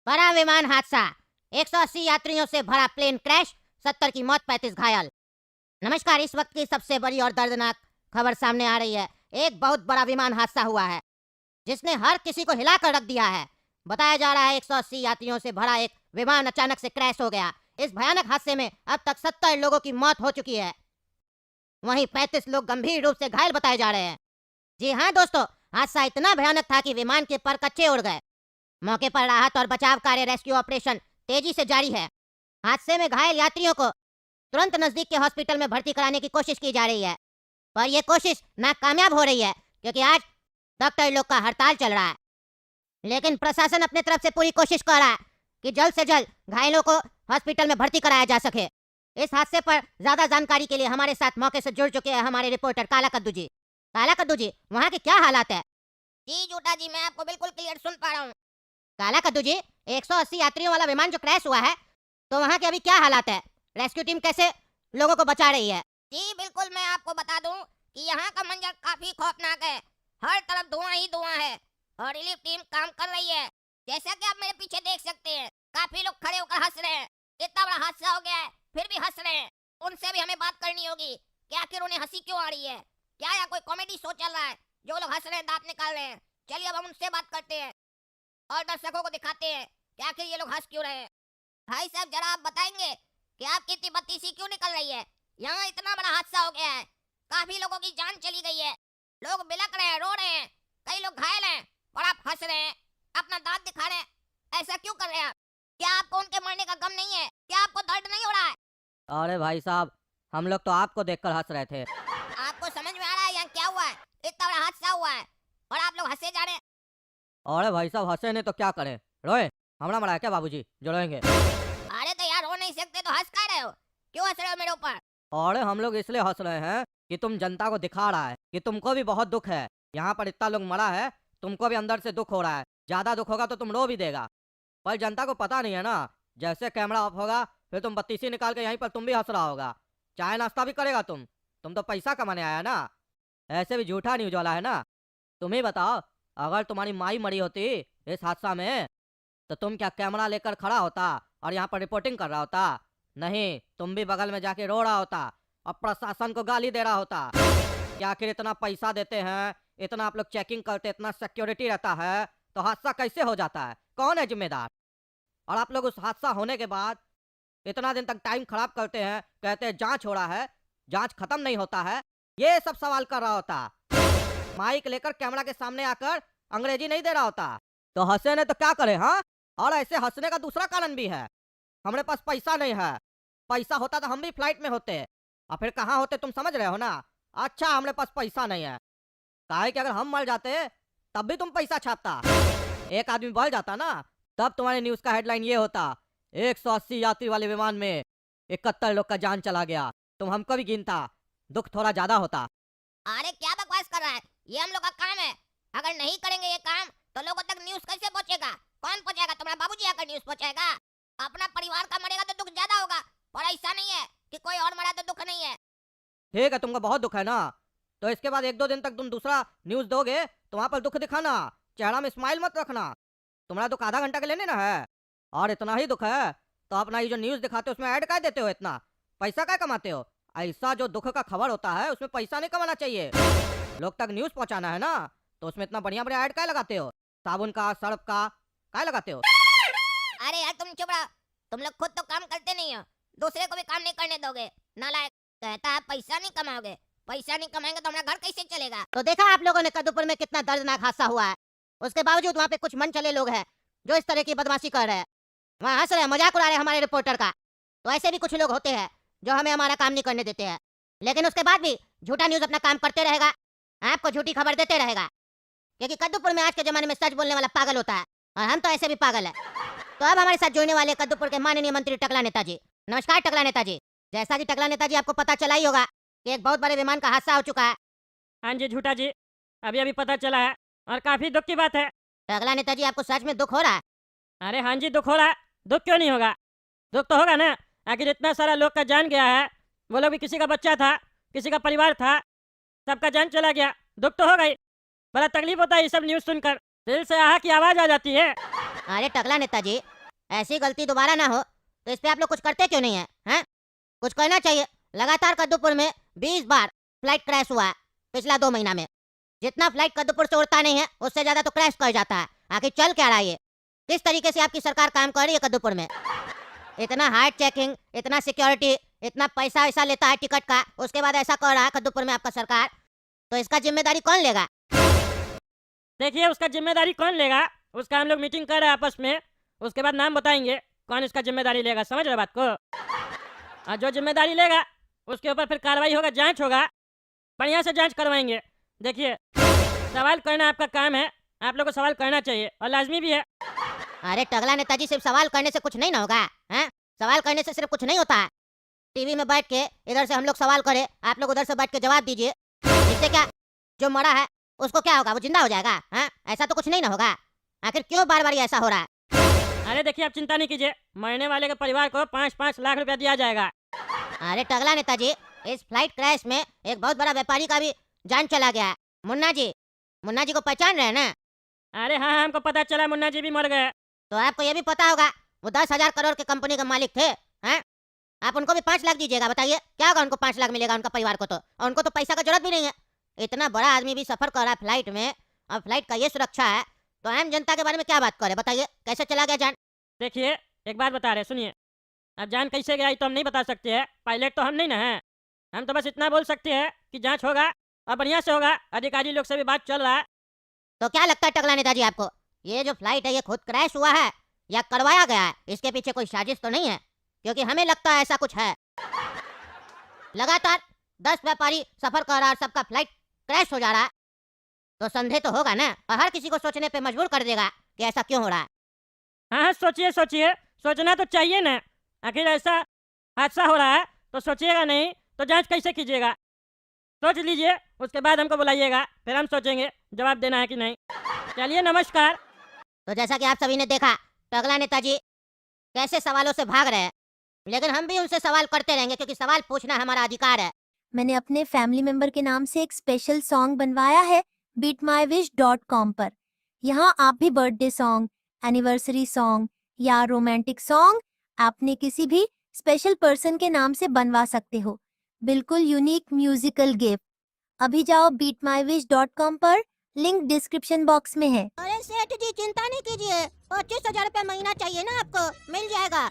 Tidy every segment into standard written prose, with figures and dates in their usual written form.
बड़ा विमान हादसा, 180 यात्रियों से भरा प्लेन क्रैश, 70 की मौत, 35 घायल। नमस्कार, इस वक्त की सबसे बड़ी और दर्दनाक खबर सामने आ रही है। एक बहुत बड़ा विमान हादसा हुआ है जिसने हर किसी को हिलाकर रख दिया है। बताया जा रहा है 180 यात्रियों से भरा एक विमान अचानक से क्रैश हो गया। इस भयानक हादसे में अब तक 70 लोगों की मौत हो चुकी है, वहीं 35 लोग गंभीर रूप से घायल बताए जा रहे हैं। जी हाँ दोस्तों, हादसा इतना भयानक था कि विमान के पर कच्चे उड़ गए। मौके पर राहत और बचाव कार्य, रेस्क्यू ऑपरेशन तेजी से जारी है। हादसे में घायल यात्रियों को तुरंत नजदीक के हॉस्पिटल में भर्ती कराने की कोशिश की जा रही है, पर यह कोशिश नाकामयाब हो रही है क्योंकि आज डॉक्टर लोग का हड़ताल चल रहा है। लेकिन प्रशासन अपने तरफ से पूरी कोशिश कर रहा है कि जल्द से जल्द घायलों को हॉस्पिटल में भर्ती कराया जा सके। इस हादसे पर ज्यादा जानकारी के लिए हमारे साथ मौके से जुड़ चुके हैं हमारे रिपोर्टर काला कद्दू जी। काला कद्दू जी, वहाँ के क्या हालात है? जी झूठा जी, मैं आपको बिल्कुल क्लियर सुन पा रहा हूँ। काला कद्दू जी, 180 यात्रियों वाला विमान जो क्रैश हुआ है, तो वहाँ के अभी क्या हालात है? रेस्क्यू टीम कैसे लोगों को बचा रही है? जी बिल्कुल, मैं आपको बता दूं कि यहाँ का मंजर काफी खौफनाक है। हर तरफ धुआं ही धुआं है और रिलीफ टीम काम कर रही है। जैसा कि आप मेरे पीछे देख सकते हैं, काफी लोग खड़े होकर हंस रहे हैं। इतना बड़ा हादसा हो गया है फिर भी हंस रहे हैं। उनसे भी हमें बात करनी होगी कि आखिर उन्हें हंसी क्यों आ रही है। क्या यहाँ कोई कॉमेडी शो चल रहा है जो लोग हंस रहे हैं, दांत निकाल रहे हैं? चलिए अब हम उनसे बात करते हैं और दर्शकों को दिखाते हैं कि आखिर ये लोग हंस क्यों रहे हैं। भाई साहब, जरा आप बताएंगे कि आपकी इतनी बत्तीसी क्यों निकल रही है? यहाँ इतना बड़ा हादसा हो गया है, काफी लोगों की जान चली गई है, लोग बिलक रहे हैं, रो रहे हैं, कई लोग घायल हैं और आप हंस रहे हैं, अपना दांत दिखा रहे हैं। ऐसा क्यों कर रहे हैं आप? क्या आपको उनके मरने का गम नहीं है? क्या आपको दर्द नहीं हो रहा है? अरे भाई साहब, हम लोग तो आपको देखकर हंस रहे थे। आपको समझ में आ रहा है यहाँ क्या हुआ है? इतना बड़ा हादसा हुआ है और आप लोग हंसे जा रहे हैं। अरे भाई साहब, हंसे नहीं तो क्या करें? रोए हमरा मरा है क्या बाबूजी जो रोएंगे? अरे तो यार, रो नहीं सकते तो हंस का रहे हो? क्यों हंस रहे हो मेरे ऊपर? अरे हम लोग इसलिए हंस रहे हैं कि तुम जनता को दिखा रहा है कि तुमको भी बहुत दुख है। यहाँ पर इतना लोग मरा है, तुमको भी अंदर से दुख हो रहा है। ज्यादा दुख होगा तो तुम रो भी देगा, पर जनता को पता नहीं है ना। जैसे कैमरा ऑफ होगा फिर तुम बत्तीसी निकाल के यहीं पर तुम भी हंस रहा होगा, चाय नाश्ता भी करेगा। तुम तो पैसा कमाने आया ना, ऐसे भी झूठा न्यूज वाला है ना। तुम ही बताओ, अगर तुम्हारी माई मरी होती इस हादसा में तो तुम क्या कैमरा लेकर खड़ा होता और यहाँ पर रिपोर्टिंग कर रहा होता? नहीं, तुम भी बगल में जाके रो रहा होता और प्रशासन को गाली दे रहा होता कि आखिर इतना पैसा देते हैं, इतना आप लोग चेकिंग करते, इतना सिक्योरिटी रहता है, तो हादसा कैसे हो जाता है? कौन है जिम्मेदार? और आप लोग उस हादसा होने के बाद इतना दिन तक टाइम खराब करते हैं, कहते हैं जांच हो रहा है, जांच खत्म नहीं होता है। ये सब सवाल कर रहा होता, माइक लेकर कैमरा के सामने आकर अंग्रेजी नहीं दे रहा होता। तो हंसे ने तो क्या करे? हाँ, और ऐसे हंसने का दूसरा कारण भी है, हमारे पास पैसा नहीं है। पैसा होता तो हम भी फ्लाइट में होते, और फिर कहाँ होते तुम समझ रहे हो ना। अच्छा, हमारे पास पैसा नहीं है, काहे कि अगर हम मर जाते तब भी तुम पैसा छापता। एक आदमी बढ़ जाता ना, तब तुम्हारे न्यूज का हेडलाइन ये होता, 180 यात्री वाले विमान में 71 लोग का जान चला गया। तुम हमको भी गिनता, दुख थोड़ा ज्यादा होता। अरे क्या बकवास कर रहा है? ये हम लोग का काम है। अगर नहीं करेंगे ये काम तो लोगों तक न्यूज़ कैसे पहुंचेगा? कौन पहुंचाएगा? तुम्हारा बाबूजी आकर न्यूज़ पहुंचाएगा? अपना परिवार का मरेगा तो दुख ज्यादा होगा, और ऐसा नहीं है कि कोई और मरा तो दुख नहीं है। ठीक है, तुमको बहुत दुख है ना, तो इसके बाद 1-2 दिन तक तुम दूसरा न्यूज दोगे तो वहां पर दुख दिखाना, चेहरा में स्माइल मत रखना। तुम्हारा दुख आधा घंटा के लेने ना है, और इतना ही दुख है तो अपना ये जो न्यूज दिखाते हो उसमें ऐड काय देते हो? इतना पैसा काय कमाते हो? ऐसा जो दुख का खबर होता है उसमें पैसा नहीं कमाना चाहिए, लोग तक न्यूज पहुंचाना है ना, तो उसमें इतना बढ़िया बढ़िया ऐड काय लगाते हो? साबुन का, सर्फ का काय लगाते हो? अरे यार तुम चुप रहो, तुम लोग खुद तो काम करते नहीं हो, दूसरे को भी काम नहीं करने दोगे। नालायक, कहता है पैसा नहीं कमाओगे। पैसा नहीं कमाएंगे तो हमारा घर कैसे चलेगा? तो देखा आप लोगों ने कद्दूपुर में कितना दर्दनाक हादसा हुआ है। उसके बावजूद वहाँ पे कुछ मन चले लोग हैं जो इस तरह की बदमाशी कर रहे हैं, वहाँ हंस रहे हैं, मजाक उड़ा रहे हैं हमारे रिपोर्टर का। तो ऐसे भी कुछ लोग होते हैं जो हमें हमारा काम नहीं करने देते हैं, लेकिन उसके बाद भी झूठा न्यूज अपना काम करते रहेगा, आपको झूठी खबर देते रहेगा, क्योंकि कद्दूपुर में आज के जमाने में सच बोलने वाला पागल होता है, और हम तो ऐसे भी पागल है। तो अब हमारे साथ जुड़ने वाले कद्दूपुर के माननीय मंत्री टकला नेताजी। नमस्कार टकला नेताजी। जैसा कि टकला नेताजी आपको पता चला ही होगा कि एक बहुत बड़े विमान का हादसा हो चुका है। हाँ जी झूठा जी, अभी अभी पता चला है और काफी दुख की बात है। टकला नेताजी, आपको सच में दुख हो रहा है? अरे हाँ जी, दुख हो रहा है। दुख क्यों नहीं होगा? दुख तो होगा ना, आखिर इतना सारा लोग का जान गया है। वो लोग भी, किसी का बच्चा था, किसी का परिवार था, सबका जान चला गया, दुख तो होगा ही। बड़ा तकलीफ होता है ये सब न्यूज़ सुनकर, दिल से आहा की आवाज आ जाती है। अरे टकला नेताजी, ऐसी गलती दोबारा ना हो तो इस पे आप लोग कुछ करते क्यों नहीं है, हैं? कुछ करना चाहिए। लगातार कद्दूपुर में 20 बार फ्लाइट क्रैश हुआ है पिछला 2 महीना में। जितना फ्लाइट कद्दूपुर से उड़ता नहीं है उससे ज्यादा तो क्रैश कर जाता है। आखिर चल क्या रहा है ये? किस तरीके से आपकी सरकार काम कर रही है कद्दूपुर में? इतना हार्ड चेकिंग, इतना सिक्योरिटी, इतना पैसा वैसा लेता है टिकट का, उसके बाद ऐसा कर रहा है कद्दूपुर में आपका सरकार, तो इसका जिम्मेदारी कौन लेगा? देखिए उसका जिम्मेदारी कौन लेगा, उसका हम लोग मीटिंग कर रहे हैं आपस में, उसके बाद नाम बताएंगे कौन इसका जिम्मेदारी लेगा। समझ रहे बात को? और जो जिम्मेदारी लेगा उसके ऊपर फिर कार्रवाई होगा, जांच होगा, बढ़िया से जांच करवाएंगे। देखिए सवाल करना आपका काम है, आप लोग को सवाल करना चाहिए और लाजमी भी है। अरे टगला नेताजी, सिर्फ सवाल करने से कुछ नहीं ना होगा, हैं? सवाल करने से सिर्फ कुछ नहीं होता है। टीवी में बैठ के इधर से हम लोग सवाल करें, आप लोग उधर से बैठ के जवाब दीजिए, इससे क्या जो मरा है उसको क्या होगा? वो जिंदा हो जाएगा, हैं? ऐसा तो कुछ नहीं ना होगा। आखिर क्यों बार बार ऐसा हो रहा है? अरे देखिए आप चिंता नहीं कीजिए, मरने वाले के परिवार को 5-5 लाख रुपया दिया जाएगा। अरे टगला नेताजी, इस फ्लाइट क्रैश में एक बहुत बड़ा व्यापारी का भी जान चला गया है। मुन्ना जी को पहचान रहे हैं ना? अरे हाँ हमको पता चला मुन्ना जी भी मर गए। तो आपको ये भी पता होगा वो 10,000 करोड़ के कंपनी के मालिक थे, हैं? आप उनको भी 5 लाख दीजिएगा, बताइए क्या होगा? उनको 5 लाख मिलेगा उनका परिवार को, तो और उनको तो पैसा का जरूरत भी नहीं है। इतना बड़ा आदमी भी सफर कर रहा है फ्लाइट में और फ्लाइट का ये सुरक्षा है, तो आम जनता के बारे में क्या बात करे? बताइए कैसे चला गया जान? देखिए एक बात बता रहे सुनिए, अब जान कैसे गया ये तो हम नहीं बता सकते हैं, पायलट तो हम नहीं ना हैं। हम तो बस इतना बोल सकते हैं कि जांच होगा और बढ़िया से होगा, अधिकारी लोग से भी बात चल रहा है। तो क्या लगता है टगला नेताजी आपको, ये जो फ्लाइट है ये खुद क्रैश हुआ है या करवाया गया है? इसके पीछे कोई साजिश तो नहीं है? क्योंकि हमें लगता है ऐसा कुछ है। लगातार 10 व्यापारी सफर कर रहा है और सबका फ्लाइट क्रैश हो जा रहा है, तो संदेह तो होगा ना, और हर किसी को सोचने पे मजबूर कर देगा कि ऐसा क्यों हो रहा है। हाँ सोचिए सोचिए, सोचना तो चाहिए ना, आखिर ऐसा हादसा हो रहा है तो सोचिएगा नहीं तो जांच कैसे कीजिएगा? सोच लीजिए, उसके बाद हमको बुलाइएगा, फिर हम सोचेंगे जवाब देना है कि नहीं। चलिए नमस्कार। तो जैसा कि आप सभी ने देखा, टगला नेताजी कैसे सवालों से भाग रहे हैं, लेकिन हम भी उनसे सवाल करते रहेंगे क्योंकि सवाल पूछना हमारा अधिकार है। मैंने अपने फैमिली मेंबर के नाम से एक स्पेशल सॉन्ग बनवाया है beatmywish.com पर। यहाँ आप भी बर्थडे सॉन्ग, एनिवर्सरी सॉन्ग या रोमांटिक सॉन्ग आपने किसी भी स्पेशल पर्सन के नाम से बनवा सकते हो। बिल्कुल यूनिक म्यूजिकल गिफ्ट। अभी जाओ beatmywish.com पर, लिंक डिस्क्रिप्शन बॉक्स में है। अरे सेठ जी चिंता नहीं कीजिए, 25,000 रुपया महीना चाहिए ना आपको, मिल जाएगा।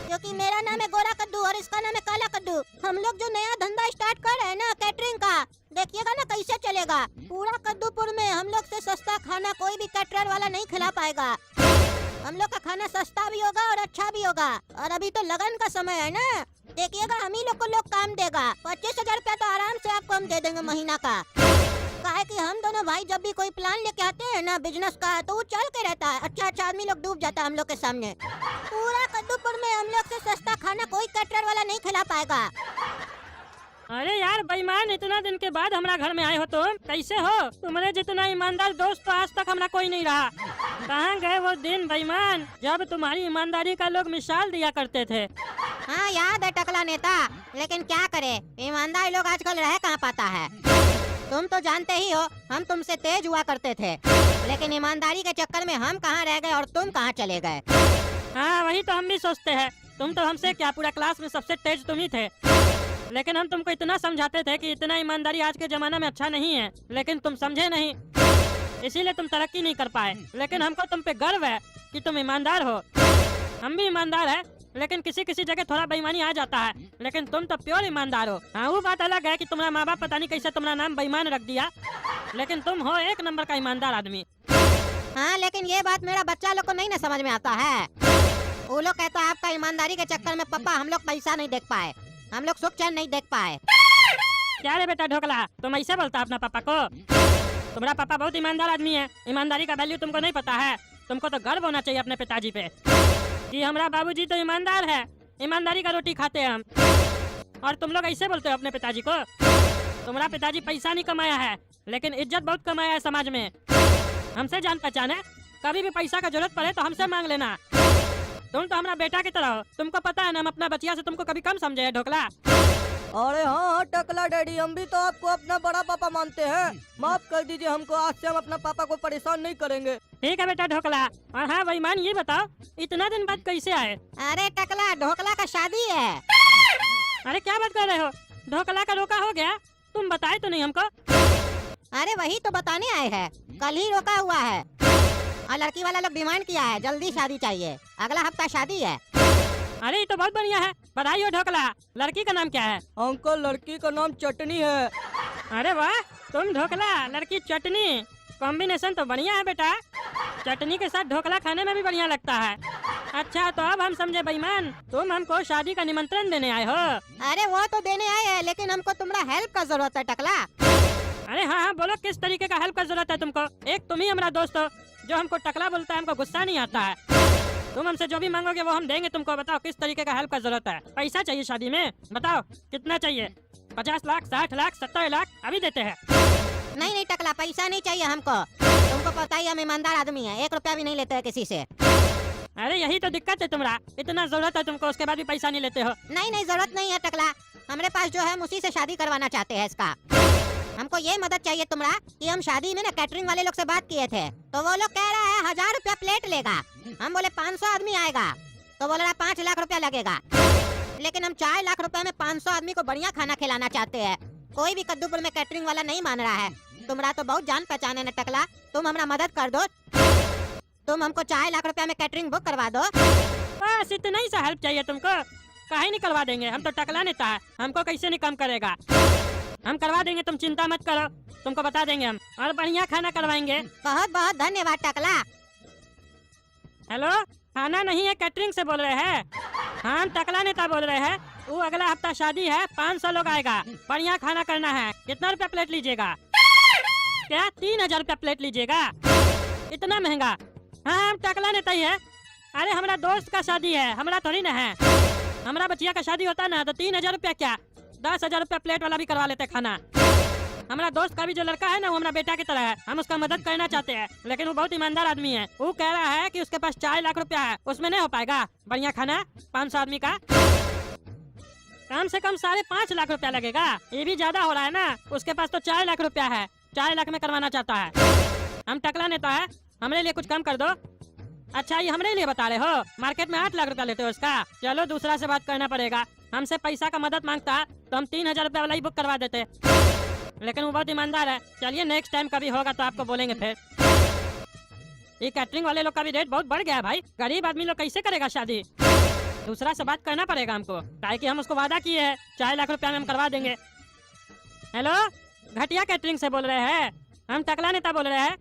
क्योंकि मेरा नाम है गोरा कद्दू और इसका नाम है काला कद्दू। हम लोग जो नया धंधा स्टार्ट कर रहे हैं ना कैटरिंग का, देखिएगा ना कैसे चलेगा। पूरा कद्दूपुर में हम लोग से सस्ता खाना कोई भी कैटरर वाला नहीं खिला पाएगा। हम लोग का खाना सस्ता भी होगा और अच्छा भी होगा। और अभी तो लगन का समय है ना, देखिएगा हम ही लोग को लोग काम देगा। 25,000 रुपया तो आराम से आपको हम दे देंगे महीना का। काहे कि हम दोनों भाई जब भी कोई प्लान लेके आते हैं ना बिजनेस का, तो वो चल के रहता है। अच्छा आदमी लोग डूब जाता है हम लोग के सामने। पूरा कद्दूपुर में हम लोग से सस्ता खाना कोई कैटरर वाला नहीं खिला पाएगा। अरे यार बेईमान, इतना दिन के बाद हमारा घर में आए हो तुम, कैसे हो? तुम्हारे जितना ईमानदार दोस्त तो आज तक हमारा कोई नहीं रहा। कहाँ गए वो दिन बेईमान जब तुम्हारी ईमानदारी का लोग मिसाल दिया करते थे? हाँ याद है टकला नेता, लेकिन क्या करे, ईमानदार लोग आजकल रह कहाँ पाता है। तुम तो जानते ही हो हम तुमसे तेज हुआ करते थे, लेकिन ईमानदारी के चक्कर में हम कहाँ रह गए और तुम कहाँ चले गए। हाँ वही तो हम भी सोचते हैं, तुम तो हमसे क्या, पूरा क्लास में सबसे तेज तुम ही थे। लेकिन हम तुमको इतना समझाते थे कि इतना ईमानदारी आज के जमाना में अच्छा नहीं है, लेकिन तुम समझे नहीं, इसीलिए तुम तरक्की नहीं कर पाए। लेकिन हमको तुम पे गर्व है कि तुम ईमानदार हो। हम भी ईमानदार है, लेकिन किसी किसी जगह थोड़ा बेईमानी आ जाता है, लेकिन तुम तो प्योर ईमानदार हो। हाँ वो बात अलग है कि तुम्हारा माँ बाप पता नहीं कैसे तुम्हारा नाम बेईमान रख दिया, लेकिन तुम हो एक नंबर का ईमानदार आदमी। हाँ लेकिन ये बात मेरा बच्चा लोग को नहीं ना समझ में आता है। वो लोग कहता है आपका ईमानदारी के चक्कर में पापा हम लोग पैसा नहीं देख पाए, हम लोग सुख चैन नहीं देख पाए। क्या रे बेटा ढोकला, तुम ऐसे बोलता अपना पापा को? तुम्हारा पापा बहुत ईमानदार आदमी है, ईमानदारी का वैल्यू तुमको नहीं पता है। तुमको तो गर्व होना चाहिए अपने पिताजी पे कि हमारा बाबूजी तो ईमानदार है, ईमानदारी का रोटी खाते हैं हम। और तुम लोग ऐसे बोलते हो अपने पिताजी को? तुम्हारा पिताजी पैसा नहीं कमाया है, लेकिन इज्जत बहुत कमाया है समाज में। हमसे जान पहचान है, कभी भी पैसा का जरूरत पड़े तो हमसे मांग लेना। तुम तो हमारा बेटा की तरह हो, तुमको पता है ना हम अपना बचिया से तुमको कभी कम समझे है ढोकला। अरे हाँ टकला डैडी, हम भी तो आपको अपना बड़ा पापा मानते हैं, माफ कर दीजिए हमको, आज से हम अपना पापा को परेशान नहीं करेंगे। ठीक है बेटा ढोकला। और हाँ बेईमान ये बताओ इतना दिन बाद कैसे आए? अरे टकला, ढोकला का शादी है। अरे क्या बात कर रहे हो? ढोकला का रोका हो गया? तुम बताए तो नहीं हमको। अरे वही तो बताने आए हैं, कल ही रोका हुआ है और लड़की वाला लोग डिमांड किया है जल्दी शादी चाहिए, अगला हफ्ता शादी है। अरे ये तो बहुत बढ़िया है, बधाई हो ढोकला। लड़की का नाम क्या है? अंकल लड़की का नाम चटनी है। अरे वाह, तुम ढोकला लड़की चटनी, कॉम्बिनेशन तो बढ़िया है बेटा। चटनी के साथ ढोकला खाने में भी बढ़िया लगता है। अच्छा तो अब हम समझे बेईमान, तुम हमको शादी का निमंत्रण देने आए हो। अरे वो तो देने आए हैं, लेकिन हमको तुम्हारा हेल्प का जरूरत है टकला। अरे हाँ हाँ बोलो, किस तरीके का हेल्प का जरूरत है तुमको? एक तुम ही हमारा दोस्त हो जो हमको टकला बोलता है, हमको गुस्सा नहीं आता है। तुम हमसे जो भी मांगोगे वो हम देंगे तुमको। बताओ किस तरीके का हेल्प का जरूरत है? पैसा चाहिए शादी में? बताओ कितना चाहिए? 50 लाख, 60 लाख, 70 लाख? अभी देते हैं। नहीं नहीं टकला, पैसा नहीं चाहिए हमको। तुमको पता ही हम ईमानदार आदमी है, 1 रुपया भी नहीं लेते हैं किसी से। अरे यही तो दिक्कत है तुम्हारा, इतना जरूरत है तुमको, उसके बाद भी पैसा नहीं लेते हो। नहीं नहीं जरूरत नहीं है टकला, हमारे पास जो है हम उसी से शादी करवाना चाहते हैं इसका। हमको ये मदद चाहिए तुम्हारा कि हम शादी में ना कैटरिंग वाले लोग से बात किए थे, तो वो लोग कह रहा है 1000 रुपया प्लेट लेगा। हम बोले 500 आदमी आएगा, तो बोल रहा 5 लाख रुपया लगेगा। लेकिन हम 4 लाख रुपया में 500 आदमी को बढ़िया खाना खिलाना चाहते हैं। कोई भी कद्दूपुर में कैटरिंग वाला नहीं मान रहा है। तुम्हारा तो बहुत जान पहचान है न टकला, तुम हमारा मदद कर दो। तुम हमको 4 लाख रुपया में कैटरिंग बुक करवा दो। बस इतना ही सा हेल्प चाहिए तुमको? काहे नहीं करवा देंगे, हम तो टकला नेता है, हमको कैसे नहीं कम करेगा। हम करवा देंगे, तुम चिंता मत करो, तुमको बता देंगे हम, और बढ़िया खाना करवाएंगे। बहुत बहुत धन्यवाद टकला। हेलो, खाना नहीं है, कैटरिंग से बोल रहे हैं? हाँ हम टकला नेता बोल रहे हैं। वो अगला हफ्ता शादी है, 500 लोग आएगा, बढ़िया खाना करना है। कितना रुपया प्लेट लीजिएगा? क्या 3000 रुपया प्लेट लीजिएगा? इतना महंगा? हाँ हम टकला नेता ही है। अरे हमारा दोस्त का शादी है, हमारा थोड़ी ना है। हमारा बच्चिया का शादी होता ना तो 3000 रुपया क्या 10,000 रुपया प्लेट वाला भी करवा लेते खाना। हमारा दोस्त का भी जो लड़का है ना वो हमारा बेटा की तरह है, हम उसका मदद करना चाहते हैं, लेकिन वो बहुत ईमानदार आदमी है। वो कह रहा है कि उसके पास 4 लाख रुपया है, उसमें नहीं हो पाएगा बढ़िया खाना 500 आदमी का। कम से कम 5.5 लाख रुपया लगेगा, ये भी ज्यादा हो रहा है ना। उसके पास तो 4 लाख रुपया है, 4 लाख में करवाना चाहता है। हम टकला नेता है, हमारे लिए कुछ कम कर दो। अच्छा ये हमारे लिए बता रहे हो? मार्केट में 8 लाख रुपया लेते हो इसका। चलो दूसरा से बात करना पड़ेगा। हमसे पैसा का मदद मांगता तो हम 3000 रुपया वाला ही बुक करवा देते, लेकिन वो बहुत ईमानदार है। चलिए नेक्स्ट टाइम कभी होगा तो आपको बोलेंगे फिर। ये कैटरिंग वाले लोग का भी रेट बहुत बढ़ गया है भाई, गरीब आदमी लोग कैसे करेगा शादी? दूसरा से बात करना पड़ेगा हमको, ताकि हम उसको वादा किए हैं 4 लाख रुपया में हम करवा देंगे। हेलो, घटिया कैटरिंग से बोल रहे हैं? हम टकला नेता बोल रहे हैं।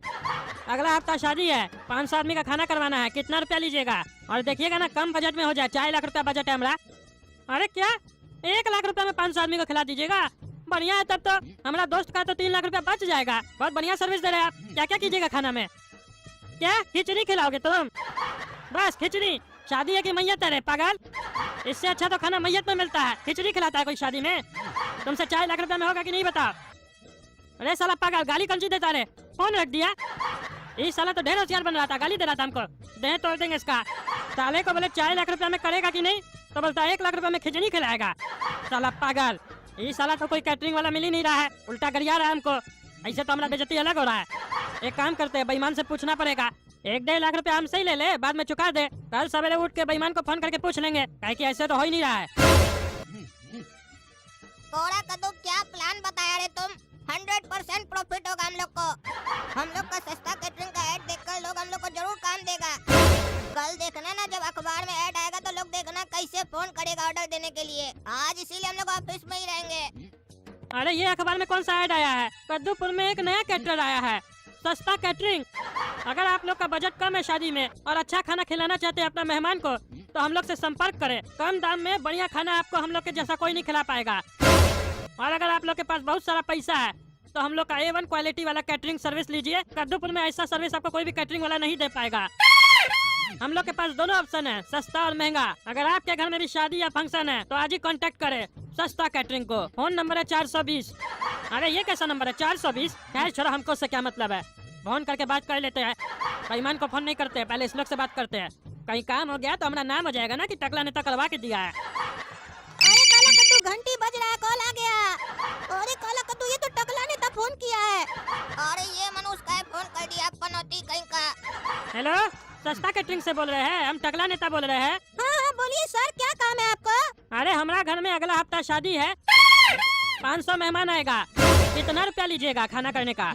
अगला हफ्ता शादी है, 500 आदमी का खाना करवाना है, कितना रुपया लीजिएगा? और देखिएगा ना कम बजट में हो जाए, 4 लाख रुपया बजट है हमारा। अरे क्या 1 लाख रुपया में 500 आदमी को खिला दीजिएगा? बढ़िया है, तब तो हमारा दोस्त का तो 3 लाख रुपया बच जाएगा। बहुत बढ़िया सर्विस दे रहे हैं आप। क्या क्या कीजिएगा खाना में? क्या खिचड़ी खिलाओगे तुम? बस खिचड़ी? शादी है कि मैयत है रे पागल? इससे अच्छा तो खाना मैयत में मिलता है, खिचड़ी खिलाता है कोई शादी में? तुमसे 4 लाख रुपया में होगा कि नहीं बताओ? अरे साला पागल, गाली कौन सी देता रे? फोन रख दिया। ये साला तो ढेर होशियार बन रहा था, गाली दे रहा था हमको। देह तोड़ देंगे इसका। साले को बोले 4 लाख रुपया में करेगा कि नहीं, तो बोलता 1 लाख रुपया में खिचड़ी खिलाएगा। साला पागल, ये साला तो कोई कैटरिंग वाला मिल ही नहीं रहा है, उल्टा गरिया रहा है हमको। ऐसे तो हमारा बेइज्जती अलग हो रहा है। एक काम करते हैं, बेईमान से पूछना पड़ेगा। 1-1.5 लाख रुपया हमसे ही ले ले, बाद में चुका दे। कल सवेरे उठ के बेईमान को फोन करके पूछ लेंगे, काहे कि ऐसे तो हो ही नहीं रहा है। कोड़ा कद्दू, क्या प्लान बताया रे तुम? 100% प्रॉफिट होगा हम लोग को। हम लोग का सस्ता कैटरिंग का ऐड देखकर लोग हम लोग को जरूर काम देगा। कल देखना ना, जब अखबार में ऐड आएगा तो लोग देखना कैसे फोन करेगा ऑर्डर देने के लिए। आज इसीलिए हम लोग ऑफिस में ही रहेंगे। अरे ये अखबार में कौन सा ऐड आया है? कद्दूपुर में एक नया कैटरर आया है, सस्ता कैटरिंग। अगर आप लोग का बजट कम है शादी में और अच्छा खाना खिलाना चाहते हैं अपना मेहमान को, तो हम लोग से संपर्क करें। कम दाम में बढ़िया खाना आपको हम लोग के जैसा कोई नहीं खिला पाएगा। और अगर आप लोग के पास बहुत सारा पैसा है तो हम लोग का A1 क्वालिटी वाला कैटरिंग सर्विस लीजिए। कद्दूपुर में ऐसा सर्विस आपको कोई भी कैटरिंग वाला नहीं दे पाएगा। हम लोग के पास दोनों ऑप्शन है, सस्ता और महंगा। अगर आपके घर में भी शादी या फंक्शन है तो आज ही कांटेक्ट करें सस्ता कैटरिंग को। फोन नंबर है 420। अरे ये कैसा नंबर है 420? खैर छोड़ो, हमको से क्या मतलब है, फोन करके बात कर लेते हैं। बेईमान को फोन नहीं करते, पहले इस लोग से बात करते हैं। कहीं काम हो गया तो हमारा नाम हो जाएगा ना कि टकला नेता करवा के दिया है। अरे काला कद्दू, घंटी बज रहा है, कॉल आ गया। अरे काला कद्दू, ये तो टकला नेता फोन किया है। अरे ये मनुष्य का फोन कर दिया, पनौती कहीं का। हेलो, सस्ता कैटरिंग से बोल रहे हैं? हम टकला नेता बोल रहे हैं। हाँ हाँ बोलिए सर, क्या काम है आपको? अरे हमारा घर में अगला हफ्ता शादी है, 500 मेहमान आएगा। कितना रुपया लीजिएगा खाना करने का?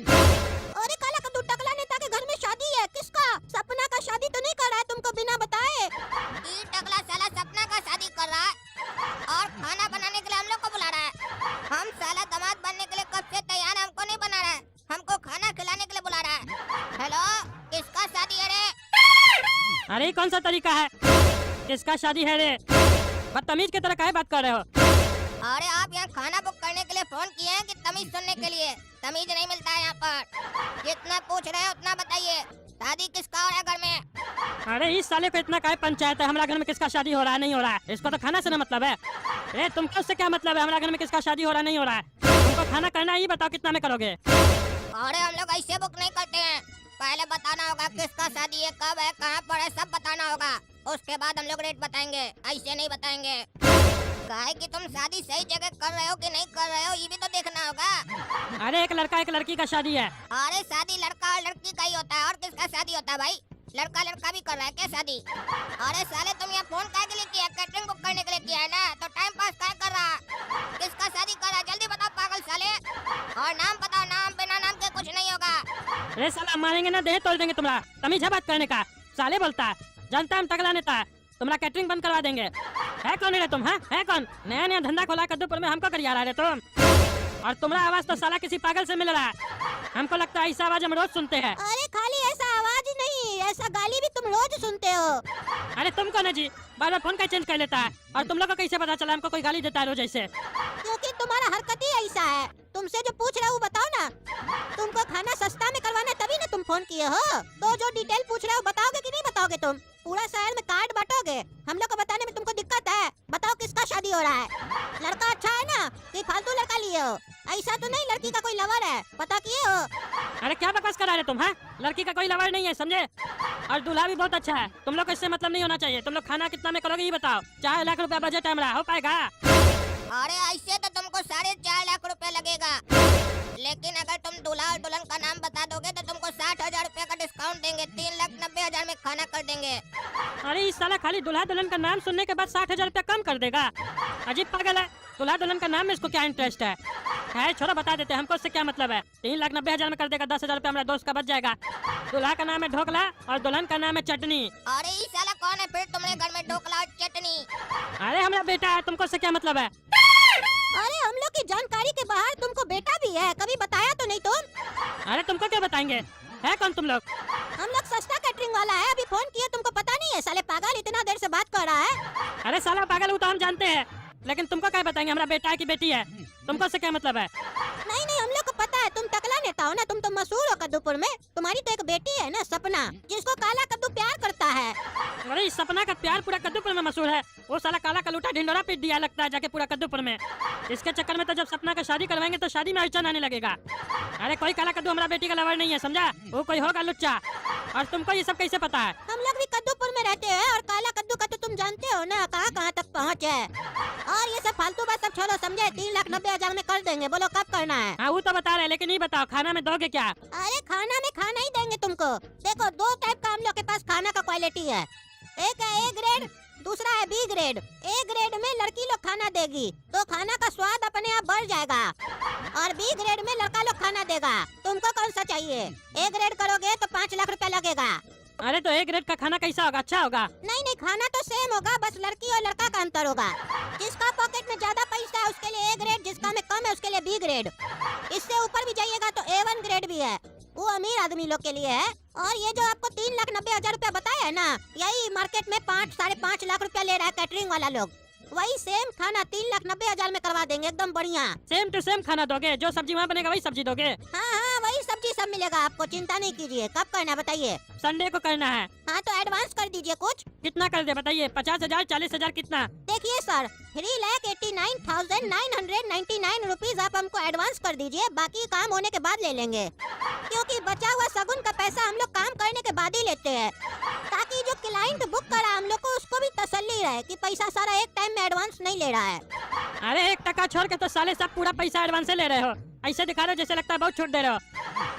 अरे काला कद्दू, टकला नेता के घर में शादी है। किसका? सपना का शादी तो नहीं कर रहा है तुमको बिना बताए? ये टकला साला सपना का शादी कर रहा है और खाना बनाने के लिए हम लोग को बुला रहा है। हम साला दामाद बनने के लिए कब से तैयार है, हमको नहीं बना रहा है, हमको खाना खिलाने के लिए बुला रहा है। हेलो, किसका शादी है रे? अरे ये कौन सा तरीका है? किसका शादी है रे? बदतमीज की तरह काहे बात कर रहे हो? अरे आप यहाँ खाना बुक करने के लिए फोन किए हैं कि तमीज सुनने के लिए? तमीज नहीं मिलता है यहाँ पर। जितना पूछ रहे हैं उतना बताइए। शादी किसका हो रहा है घर में? अरे इस साले को इतना काहे पंचायत है? हमारा घर में किसका शादी हो रहा है नहीं हो रहा है? इसको तो खाना से ना मतलब है। ए तुमको उससे क्या मतलब है? हमारा घर में किसका शादी हो रहा नहीं हो रहा है? तुमको खाना करना ही बताओ कितना में करोगे? अरे हम लोग ऐसे बुक नहीं करते हैं। पहले बताना होगा किसका शादी है, कब है, कहाँ पर है, सब बताना होगा। उसके बाद हम लोग रेट बताएंगे, ऐसे नहीं बताएंगे। काहे कि तुम शादी सही जगह कर रहे हो कि नहीं कर रहे हो, ये भी तो देखना होगा। अरे एक लड़का एक लड़की का शादी है। अरे शादी लड़का और लड़की का ही होता है, और किसका शादी होता है भाई? लड़का लड़का भी कर रहा है क्या शादी? अरे साले तुम यहाँ फोन काहे के लिए किया? कैटरिंग बुक करने के लिए किया है ना, तो टाइम पास काहे कर रहा? किसका शादी कर रहा है जल्दी बताओ पागल साले। और नाम बताओ, नाम बिना नाम के कुछ नहीं होगा। अरे साला मारेंगे ना, देह तोड़ देंगे तुम्हारा। तमीज है बात करने का? साले बोलता है, जानता हम टकला नेता है, तुम्हारा कैटरिंग बंद करवा देंगे। है कौन रे तुम? है कौन? नया नया धंधा खोला कद्दूपुर में, हमको करिया रहा है तुम। और तुम्हारा आवाज तो साला किसी पागल से मिल रहा है। हमको लगता है ऐसा आवाज हम रोज सुनते हैं। अरे खाली ऐसा आवाज ही नहीं, ऐसा गाली भी तुम रोज सुनते हो। अरे तुमको ना जी, बार बार फोन का चेंज कर लेता है। और तुम लोग को कैसे पता चला हमको कोई गाली देता है रोज ऐसे? क्योंकि तुम्हारा हरकत ही ऐसा है। तुमसे जो पूछ रहा हूँ बताओ ना, तुमको खाना सस्ता में करवाना है तभी ना तुम फोन किए हो। तो जो डिटेल पूछ रहे हो बताओगे कि नहीं बताओगे? तुम पूरा शहर में कार्ड बांटोगे, हम लोग को बताने में तुमको दिक्कत है। बताओ किसका शादी हो रहा है? लड़का अच्छा है ना कि फालतू लड़का लिए हो? ऐसा तो नहीं लड़की का कोई लवर है, पता किए हो? अरे क्या बकवास करा रहे तुम? हैं? लड़की का कोई लवर नहीं है, समझे? और दूल्हा भी बहुत अच्छा है। तुम लोग को इससे मतलब नहीं होना चाहिए। तुम लोग खाना कितना में करोगे ये बताओ। 4 लाख रुपया बजट है हमारा, हो पाएगा? अरे ऐसे तो तुमको 4.5 लाख रुपया लगेगा, लेकिन अगर तुम दूल्हा और दुल्हन का नाम बता दोगे तो तुमको 60,000 रुपया का डिस्काउंट देंगे। 3,90,000 में खाना कर देंगे। अरे इस साला खाली दूल्हा दुल्हन का नाम सुनने के बाद 60,000 रुपया कम कर देगा? अजीब पागल है। दूल्हा दुल्हन का नाम में इसको क्या इंटरेस्ट है? छोड़ा बता देते, हमको इससे क्या मतलब है। 3,90,000 में कर देगा, 10,000 रुपया हमारा दोस्त का बच जाएगा। दूल्हा का नाम है ढोकला और दुल्हन का नाम है चटनी। अरे ये साला कौन है फिर तुम्हारे घर में ढोकला और चटनी? अरे हमारा बेटा है, तुमको इससे क्या मतलब है? अरे हम लोग की जानकारी के बाहर तुमको बेटा भी है, कभी बताया तो नहीं तुम? अरे तुमको क्या बताएंगे? है कौन तुम लोग? हम लोग सस्ता कैटरिंग वाला है, अभी फोन किया तुमको पता नहीं है? साले पागल इतना देर से बात कर रहा है। अरे साला पागल हूँ तो हम जानते हैं, लेकिन तुमको क्या बताएंगे हमारा बेटा है कि बेटी है? तुमको इससे क्या मतलब है? नहीं नहीं, हम लोग को पता है, तुम टकला नेता हो ना, तुम तो मशहूर हो कद्दूपुर में। तुम्हारी तो एक बेटी है ना सपना, जिसको काला कद्दू प्यार करता है। अरे इस सपना का प्यार पूरा कद्दूपुर में मशहूर है। वो साला काला कलूटा ढिंडोरा पीट दिया लगता है जाके पूरा कद्दूपुर में। इसके चक्कर में तो जब सपना का शादी करवाएंगे तो शादी में अड़चन आने लगेगा। अरे कोई काला कद्दू हमारा बेटी का लवर नहीं है, समझा? वो कोई होगा लुच्चा। और तुमको ये सब कैसे पता है? हम लोग भी कद्दूपुर में रहते हैं, और काला कद्दू का तो तुम जानते हो ना कहाँ कहाँ तक पहुँच है। और ये सब फालतू बात सब छोड़ो, समझे? 3,90,000 में कर देंगे, बोलो कब करना है? हाँ वो तो बता रहे, लेकिन नहीं बताओ खाना में दोगे क्या? अरे खाना में खाना ही देंगे तुमको। देखो 2 टाइप का हम लोग के पास खाना का क्वालिटी है। एक है A ग्रेड, दूसरा है B ग्रेड। A ग्रेड में लड़की लोग खाना देगी तो खाना का स्वाद अपने आप बढ़ जाएगा, और B ग्रेड में लड़का लोग खाना देगा। तुमको कौन सा चाहिए? A ग्रेड करोगे तो 5 लाख रुपया लगेगा। अरे तो A ग्रेड का खाना कैसा होगा? अच्छा होगा? नहीं नहीं, खाना तो सेम होगा, बस लड़की और लड़का का अंतर होगा। जिसका पॉकेट में ज्यादा पैसा है उसके लिए A ग्रेड, जिसका में कम है उसके लिए B ग्रेड। इससे ऊपर भी जाइएगा तो A1 ग्रेड भी है, वो अमीर आदमी लोग के लिए है। और ये जो आपको 3,90,000 रुपया बताया है ना, यही मार्केट में 5-5.5 लाख रुपया ले रहा है कैटरिंग वाला लोग। वही सेम खाना 3,90,000 में करवा देंगे, एकदम बढ़िया। सेम टू सेम खाना दोगे? जो सब्जी वहाँ बनेगा वही सब्जी दोगे? हाँ हाँ, वही सब्जी सब मिलेगा आपको, चिंता नहीं कीजिए। कब करना है बताइए? संडे को करना है। हाँ तो एडवांस कर दीजिए कुछ। कितना कर दे बताइए? 50,000, 40,000, कितना? देखिए सर, 3,89,999 रुपीज आप हमको एडवांस कर दीजिए, बाकी काम होने के बाद ले लेंगे। क्योंकि बचा हुआ सगुन का पैसा हम लोग काम करने के बाद ही लेते हैं, ताकि जो क्लाइंट बुक करा हम लोग को उसको भी तसल्ली रहे कि पैसा सारा एक टाइम में एडवांस नहीं ले रहा है। अरे 1 टका छोड़ के तो साले सब पूरा पैसा एडवांस से ले रहे हो। ऐसे दिखा रहे हो जैसे लगता है बहुत छूट दे रहे हो।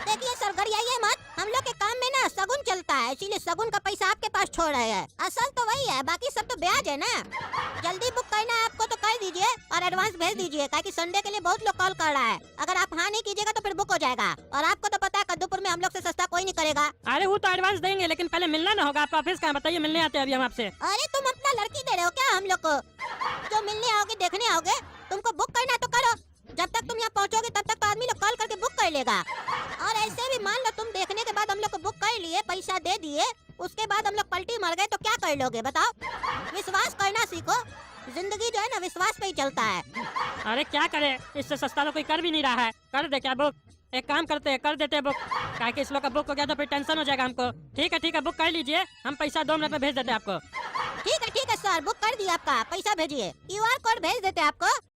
देखिए सर, गरियाइए मत, हम लोग के काम में ना सगुन चलता है, इसीलिए सगुन का पैसा आपके पास छोड़ रहे हैं। असल तो वही है, बाकी सब तो ब्याज है ना। जल्दी बुक करना है आपको तो कर दीजिए और एडवांस भेज दीजिए, ताकि संडे के लिए बहुत लोग कॉल कर रहा है। अगर आप हाँ नहीं कीजिएगा तो फिर बुक हो जाएगा। और आपको तो पता है कद्दूपुर में हम लोग से सस्ता कोई नहीं करेगा। अरे वो तो एडवांस देंगे, लेकिन पहले मिलना ना होगा। आपका ऑफिस कहाँ बताइए, मिलने आते हैं अभी हम आपसे। अरे तुम अपना लड़की दे रहे हो क्या हम लोग को? जो मिलने आओगे देखने आओगे, तुमको बुक करना है तो करो। जब तक तुम यहाँ पहुँचोगे तब तक तो आदमी लोग कॉल करके बुक कर लेगा। और ऐसे भी मान लो तुम देखने के बाद हम लोग को बुक कर लिए, पैसा दे दिए, उसके बाद हम लोग पलटी मर गए तो क्या कर लोगे बताओ? विश्वास करना सीखो, जिंदगी जो है ना विश्वास पे ही चलता है। अरे क्या करे, इससे सस्ता तो कोई कर भी नहीं रहा है। कर दे क्या बुक? एक काम करते हैं, कर देते हैं बुक। क्या कि इस लोग का बुक हो गया तो फिर टेंशन हो जाएगा हमको। ठीक है बुक कर लीजिए, हम पैसा 2 मिनट में भेज देते हैं आपको। ठीक है सर, बुक कर दिया आपका, पैसा भेजिए। QR कोड भेज देते हैं आपको।